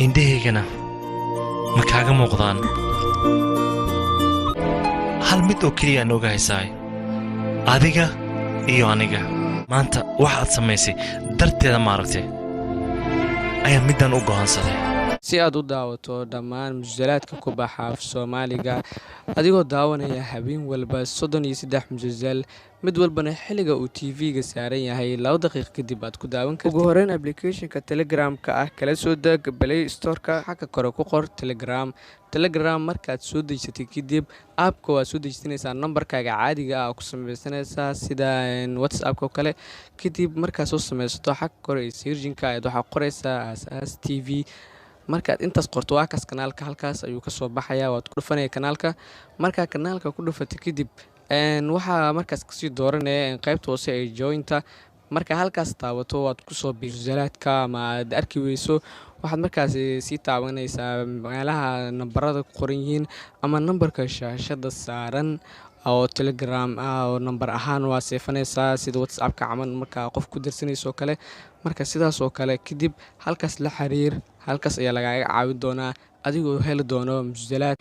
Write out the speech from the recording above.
indhahaygana ma kaaga muuqdaan hal mid oo keliya aan ogahay saay adiga iyo aniga maanta waxaad samaysay darteeda maaragtay ayaa midaan u go'aansaday si aad u daawato dhammaan musalsalaadka ku baxa af Soomaaliga adigoo daawanaya habeen walba 33 musalsal mid walbana xilliga uu TV-ga saaran yahay 2 daqiiqo kadib aad ku daawan kartid ugu horreyn application-ka Telegram-ka ah kala soo deg Play Store-ka xagga kore ku qor Telegram markaad soo dejisato kadib app-ka waa soo dejisanaysaa numberkaaga caadiga ah ku samaysanaysaa sida WhatsApp-ka kale kadib markaad soo samaysato xagga kore searching-ka aad waxa qoraysaa Asaas TV markaad intaas qorto waa kaas kanaalka halkaas ayuu ka soo baxayaa waad ku dhufanaya kanaalka marka kanaalka ku dhufato kadib waxa markaas ka sii dooranaya qaybta hoose ee jointa marka halkaas taabato waad ku soo musalsalaadka ama aad arki weyso waxaad markaas sii taabanaysaa meelaha nambarada ku qoran yihiin ama nambarka shaashada saaran oo Telegram oo number ahaan waa seefanaysaa sida WhatsApp-ka camal marka qof ku dirsanayso kale marka sidaas oo kale kadib halkaas la xiriir halkaas ayaa lagaaga caawin doonaa adigoo heli doono musalsalaad